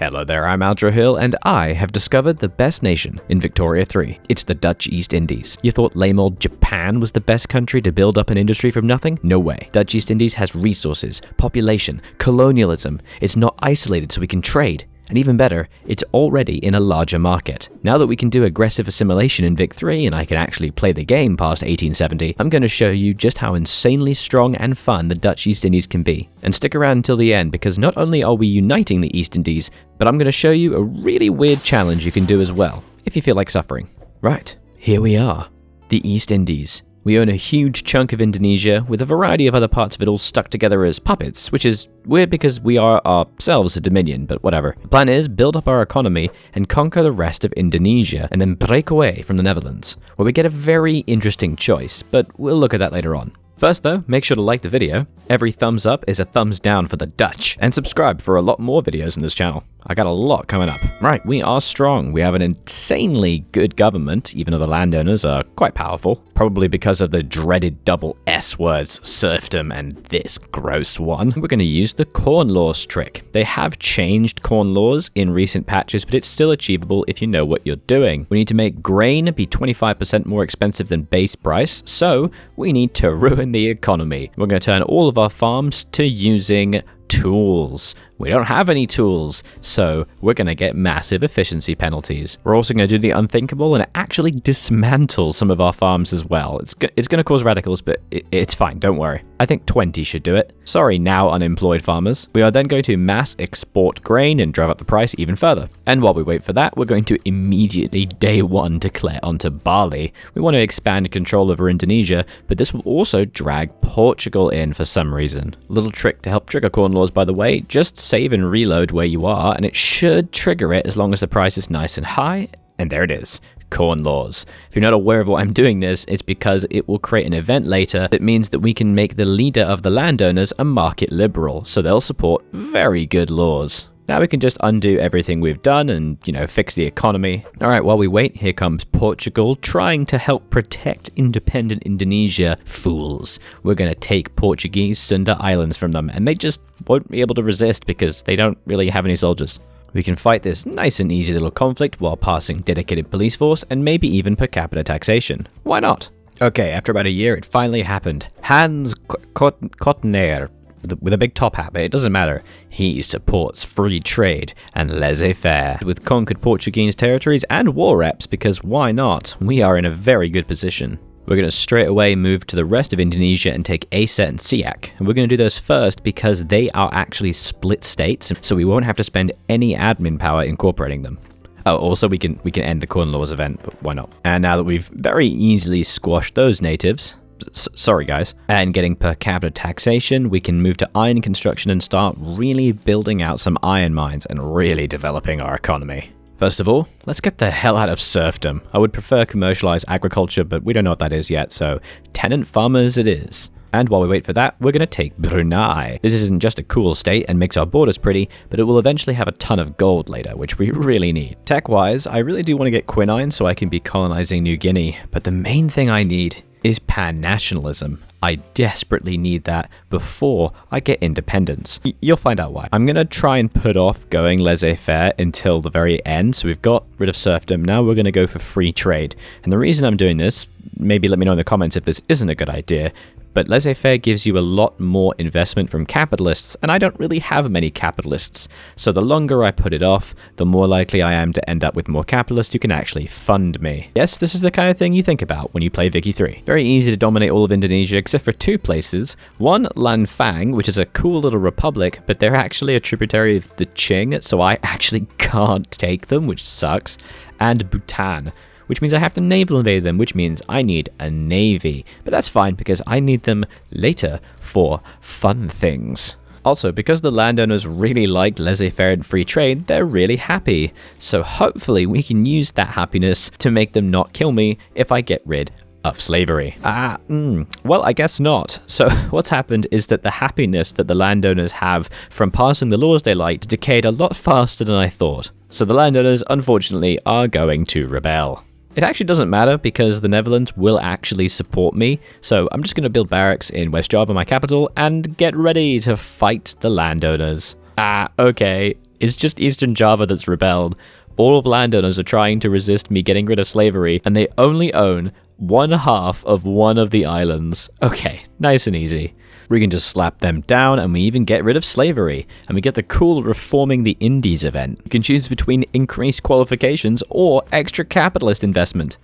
Hello there, I'm Aldrahill, and I have discovered the best nation in Victoria 3. It's the Dutch East Indies. You thought lame old Japan was the best country to build up an industry from nothing? No way. Dutch East Indies has resources, population, colonialism. It's not isolated so we can trade. And even better, it's already in a larger market. Now that we can do aggressive assimilation in Vic 3 and I can actually play the game past 1870, I'm going to show you just how insanely strong and fun the Dutch East Indies can be. And stick around until the end because not only are we uniting the East Indies, but I'm going to show you a really weird challenge you can do as well, if you feel like suffering. Right, here we are, the East Indies. We own a huge chunk of Indonesia, with a variety of other parts of it all stuck together as puppets, which is weird because we are ourselves a dominion, but whatever. The plan is build up our economy and conquer the rest of Indonesia, and then break away from the Netherlands, where we get a very interesting choice, but we'll look at that later on. First though, make sure to like the video. Every thumbs up is a thumbs down for the Dutch, and subscribe for a lot more videos in this channel. I got a lot coming up. Right, we are strong. We have an insanely good government, even though the landowners are quite powerful, probably because of the dreaded double S words, serfdom and this gross one. We're going to use the corn laws trick. They have changed corn laws in recent patches, but it's still achievable if you know what you're doing. We need to make grain be 25% more expensive than base price, so we need to ruin the economy. We're going to turn all of our farms to using tools. We don't have any tools, so we're going to get massive efficiency penalties. We're also going to do the unthinkable and actually dismantle some of our farms as well. It's going to cause radicals, but it's fine, don't worry. I think 20 should do it. Sorry, now unemployed farmers. We are then going to mass export grain and drive up the price even further. And while we wait for that, we're going to immediately day one declare onto barley. We want to expand control over Indonesia, but this will also drag Portugal in for some reason. A little trick to help trigger corn laws, by the way, just save and reload where you are, and it should trigger it as long as the price is nice and high. And there it is. Corn laws. If you're not aware of why I'm doing this, it's because it will create an event later that means that we can make the leader of the landowners a market liberal, so they'll support very good laws. Now we can just undo everything we've done and, fix the economy. Alright, while we wait, here comes Portugal trying to help protect independent Indonesia. Fools. We're going to take Portuguese Sunda Islands from them, and they just won't be able to resist because they don't really have any soldiers. We can fight this nice and easy little conflict while passing dedicated police force and maybe even per capita taxation. Why not? Okay, after about a year, it finally happened. Hans Kotner, with a big top hat, but it doesn't matter. He supports free trade and laissez-faire with conquered Portuguese territories and war reps because why not? We are in a very good position. We're going to straight away move to the rest of Indonesia and take Aceh and Siak. And we're going to do those first because they are actually split states, so we won't have to spend any admin power incorporating them. Oh, also we can end the corn laws event, but why not? And now that we've very easily squashed those natives, sorry guys, and getting per capita taxation, we can move to iron construction and start really building out some iron mines and really developing our economy. First of all, let's get the hell out of serfdom. I would prefer commercialized agriculture, but we don't know what that is yet, so tenant farmers it is. And while we wait for that, we're going to take Brunei. This isn't just a cool state and makes our borders pretty, but it will eventually have a ton of gold later, which we really need. Tech-wise, I really do want to get quinine so I can be colonizing New Guinea, but the main thing I need is pan-nationalism. I desperately need that before I get independence. You'll find out why. I'm going to try and put off going laissez-faire until the very end. So we've got rid of serfdom. Now we're going to go for free trade. And the reason I'm doing this, maybe let me know in the comments if this isn't a good idea, but laissez-faire gives you a lot more investment from capitalists, and I don't really have many capitalists. So the longer I put it off, the more likely I am to end up with more capitalists who can actually fund me. Yes, this is the kind of thing you think about when you play Vicky 3. Very easy to dominate all of Indonesia except for two places. One, Lanfang, which is a cool little republic, but they're actually a tributary of the Qing, so I actually can't take them, which sucks. And Bhutan, which means I have to naval invade them, which means I need a navy. But that's fine because I need them later for fun things. Also, because the landowners really like laissez-faire and free trade, they're really happy. So hopefully we can use that happiness to make them not kill me if I get rid of slavery. Well, I guess not. So what's happened is that the happiness that the landowners have from passing the laws they like decayed a lot faster than I thought. So the landowners, unfortunately, are going to rebel. It actually doesn't matter because the Netherlands will actually support me, so I'm just going to build barracks in West Java, my capital, and get ready to fight the landowners. Okay, It's just Eastern Java that's rebelled. All of landowners are trying to resist me getting rid of slavery, and they only own 1/2 of one of the islands. Okay, nice and easy. We can just slap them down, and we even get rid of slavery. And we get the cool Reforming the Indies event. You can choose between increased qualifications or extra capitalist investment.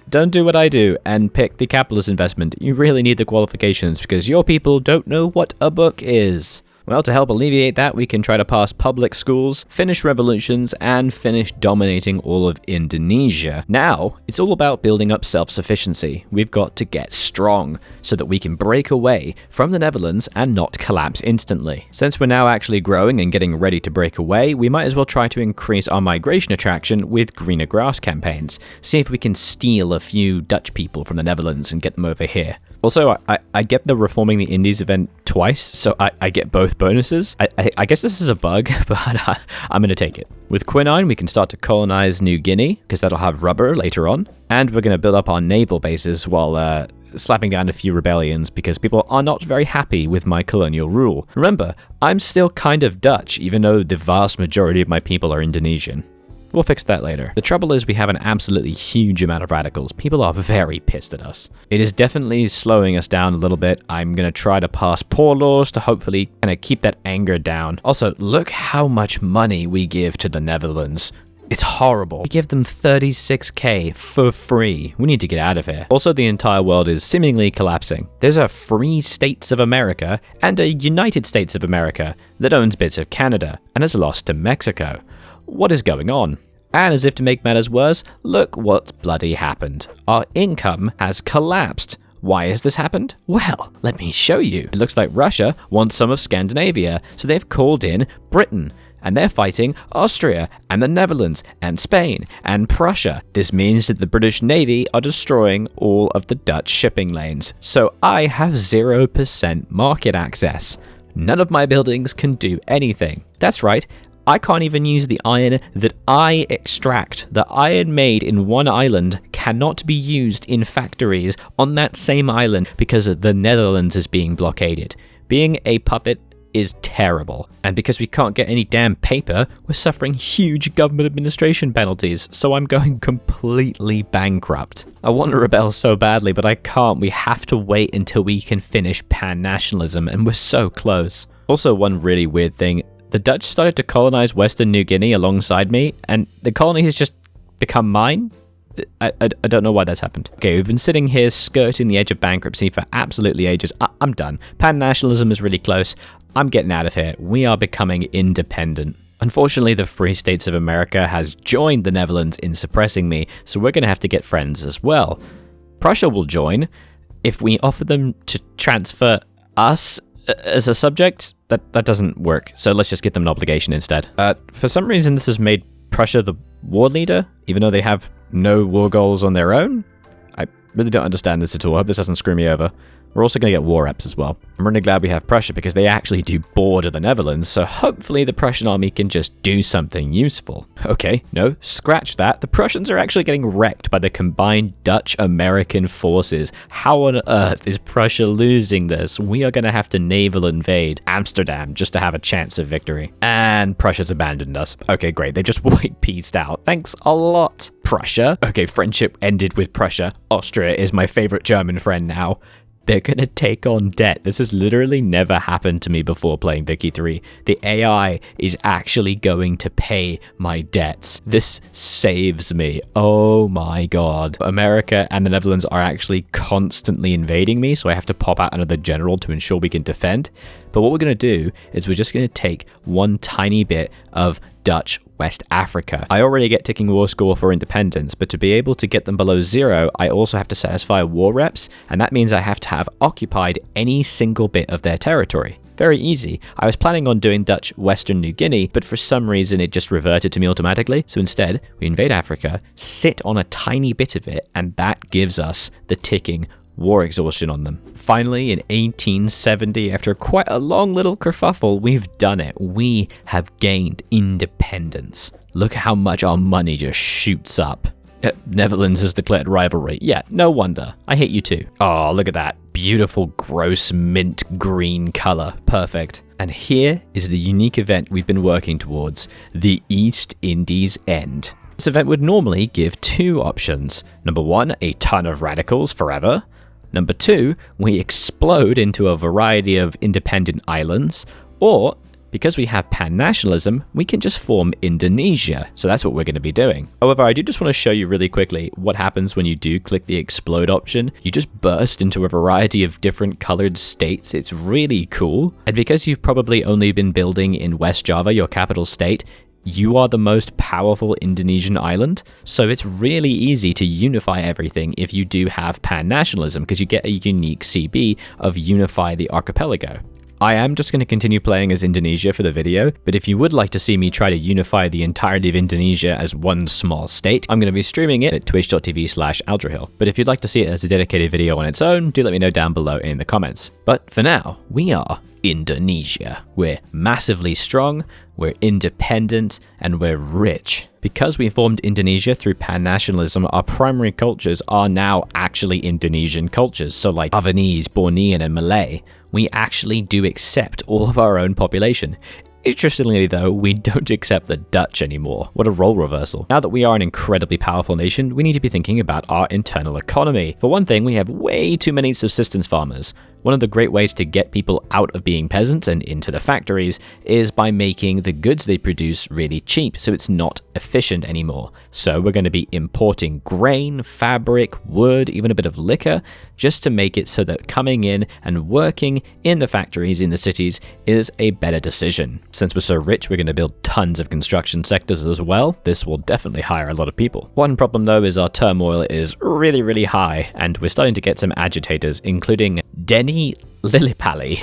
Don't do what I do and pick the capitalist investment. You really need the qualifications because your people don't know what a book is. Well, to help alleviate that, we can try to pass public schools, finish revolutions, and finish dominating all of Indonesia. Now, it's all about building up self-sufficiency. We've got to get strong so that we can break away from the Netherlands and not collapse instantly. Since we're now actually growing and getting ready to break away, we might as well try to increase our migration attraction with greener grass campaigns. See if we can steal a few Dutch people from the Netherlands and get them over here. Also, I get the Reforming the Indies event twice, so I get both bonuses. I guess this is a bug, but I'm going to take it. With quinine, we can start to colonize New Guinea, because that'll have rubber later on. And we're going to build up our naval bases while slapping down a few rebellions, because people are not very happy with my colonial rule. Remember, I'm still kind of Dutch, even though the vast majority of my people are Indonesian. We'll fix that later. The trouble is we have an absolutely huge amount of radicals. People are very pissed at us. It is definitely slowing us down a little bit. I'm going to try to pass poor laws to hopefully kind of keep that anger down. Also, look how much money we give to the Netherlands. It's horrible. We give them 36k for free. We need to get out of here. Also, the entire world is seemingly collapsing. There's a Free States of America and a United States of America that owns bits of Canada and has lost to Mexico. What is going on? And as if to make matters worse, look what's bloody happened. Our income has collapsed. Why has this happened? Well, let me show you. It looks like Russia wants some of Scandinavia, so they've called in Britain. And they're fighting Austria, and the Netherlands, and Spain, and Prussia. This means that the British Navy are destroying all of the Dutch shipping lanes. So I have 0% market access. None of my buildings can do anything. That's right. I can't even use the iron that I extract. The iron made in one island cannot be used in factories on that same island because the Netherlands is being blockaded. Being a puppet is terrible. And because we can't get any damn paper, we're suffering huge government administration penalties, so I'm going completely bankrupt. I want to rebel so badly, but I can't. We have to wait until we can finish pan-nationalism, and we're so close. Also, one really weird thing, the Dutch started to colonize Western New Guinea alongside me, and the colony has just become mine. I don't know why that's happened. Okay, we've been sitting here skirting the edge of bankruptcy for absolutely ages. I'm done. Pan-nationalism is really close. I'm getting out of here. We are becoming independent. Unfortunately, the Free States of America has joined the Netherlands in suppressing me, so we're going to have to get friends as well. Prussia will join if we offer them to transfer us as a subject. That doesn't work, so let's just get them an obligation instead. For some reason, this has made Prussia the war leader, even though they have no war goals on their own. I really don't understand this at all. I hope this doesn't screw me over. We're also going to get war reps as well. I'm really glad we have Prussia because they actually do border the Netherlands, so hopefully the Prussian army can just do something useful. Okay, no, scratch that. The Prussians are actually getting wrecked by the combined Dutch-American forces. How on earth is Prussia losing this? We are going to have to naval invade Amsterdam just to have a chance of victory. And Prussia's abandoned us. Okay, great. They just peaced out. Thanks a lot, Prussia. Okay, friendship ended with Prussia. Austria is my favorite German friend now. They're gonna take on debt. This has literally never happened to me before playing Vicky 3. The AI is actually going to pay my debts. This saves me. Oh my god. America and the Netherlands are actually constantly invading me, so I have to pop out another general to ensure we can defend. But what we're gonna do is we're just gonna take one tiny bit of Dutch West Africa. I already get ticking war score for independence, but to be able to get them below 0, I also have to satisfy war reps, and that means I have to have occupied any single bit of their territory. Very easy. I was planning on doing Dutch Western New Guinea, but for some reason it just reverted to me automatically. So instead, we invade Africa, sit on a tiny bit of it, and that gives us the ticking war exhaustion on them. Finally, in 1870, after quite a long little kerfuffle, we've done it. We have gained independence. Look how much our money just shoots up. Netherlands has declared rivalry. Yeah, no wonder. I hate you too. Oh, look at that. Beautiful, gross mint green color. Perfect. And here is the unique event we've been working towards, the East Indies End. This event would normally give two options. Number one, a ton of radicals forever. Number two, we explode into a variety of independent islands. Or, because we have pan-nationalism, we can just form Indonesia. So that's what we're going to be doing. However, I do just want to show you really quickly what happens when you do click the explode option. You just burst into a variety of different colored states. It's really cool. And because you've probably only been building in West Java, your capital state, you are the most powerful Indonesian island, so it's really easy to unify everything if you do have pan-nationalism, because you get a unique CB of unify the archipelago. I am just going to continue playing as Indonesia for the video, but if you would like to see me try to unify the entirety of Indonesia as one small state, I'm going to be streaming it at twitch.tv/Aldrahill. But if you'd like to see it as a dedicated video on its own, do let me know down below in the comments. But for now, we are Indonesia. We're massively strong, we're independent, and we're rich. Because we formed Indonesia through pan-nationalism, our primary cultures are now actually Indonesian cultures. So like Javanese, Bornean, and Malay, we actually do accept all of our own population. Interestingly though, we don't accept the Dutch anymore. What a role reversal. Now that we are an incredibly powerful nation, we need to be thinking about our internal economy. For one thing, we have way too many subsistence farmers. One of the great ways to get people out of being peasants and into the factories is by making the goods they produce really cheap, so it's not efficient anymore. So we're going to be importing grain, fabric, wood, even a bit of liquor, just to make it so that coming in and working in the factories in the cities is a better decision. Since we're so rich, we're going to build tons of construction sectors as well. This will definitely hire a lot of people. One problem though is our turmoil is really, really high, and we're starting to get some agitators, including Denny Lillipali.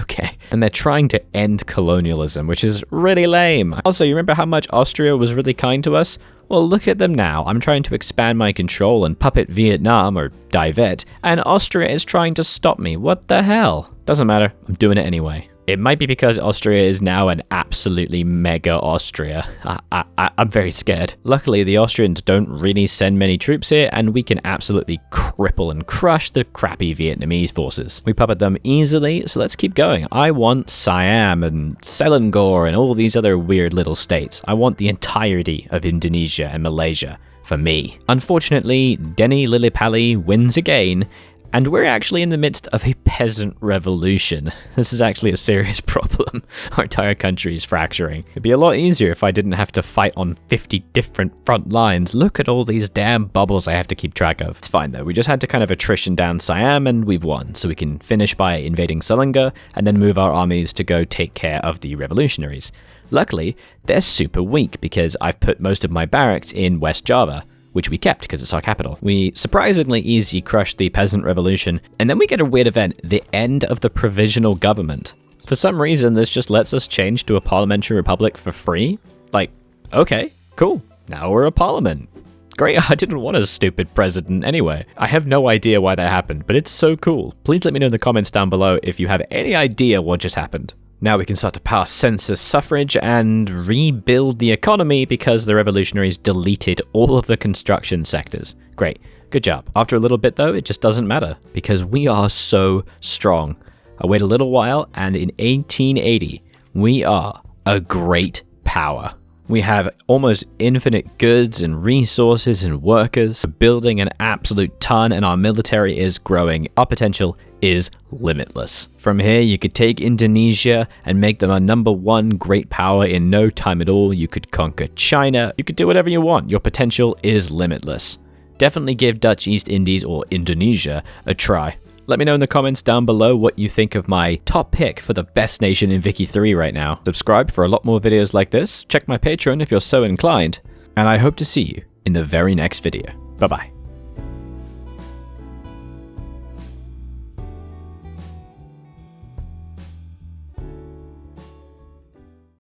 Okay. And they're trying to end colonialism, which is really lame. Also, you remember how much Austria was really kind to us? Well, look at them now. I'm trying to expand my control and puppet Vietnam, or Die Vet, and Austria is trying to stop me. What the hell? Doesn't matter. I'm doing it anyway. It might be because Austria is now an absolutely mega Austria. I'm very scared. Luckily, the Austrians don't really send many troops here, and we can absolutely cripple and crush the crappy Vietnamese forces. We puppet them easily, so let's keep going. I want Siam and Selangor and all these other weird little states. I want the entirety of Indonesia and Malaysia for me. Unfortunately, Denny Lillipali wins again, and we're actually in the midst of a peasant revolution. This is actually a serious problem. Our entire country is fracturing. It'd be a lot easier if I didn't have to fight on 50 different front lines. Look at all these damn bubbles I have to keep track of. It's fine though, we just had to kind of attrition down Siam and we've won. So we can finish by invading Selangor and then move our armies to go take care of the revolutionaries. Luckily, they're super weak because I've put most of my barracks in West Java, which we kept because it's our capital. We surprisingly easy crushed the peasant revolution, and then we get a weird event, the end of the provisional government. For some reason, this just lets us change to a parliamentary republic for free. Like, okay, cool. Now we're a parliament. Great, I didn't want a stupid president anyway. I have no idea why that happened, but it's so cool. Please let me know in the comments down below if you have any idea what just happened. Now we can start to pass census suffrage and rebuild the economy because the revolutionaries deleted all of the construction sectors. Great, good job. After a little bit though, it just doesn't matter because we are so strong. I wait a little while and in 1880, we are a great power. We have almost infinite goods and resources and workers, building an absolute ton, and our military is growing. Our potential is limitless. From here, you could take Indonesia and make them our #1 great power in no time at all. You could conquer China. You could do whatever you want. Your potential is limitless. Definitely give Dutch East Indies or Indonesia a try. Let me know in the comments down below what you think of my top pick for the best nation in Vicky 3 right now. Subscribe for a lot more videos like this, check my Patreon if you're so inclined, and I hope to see you in the very next video. Bye bye.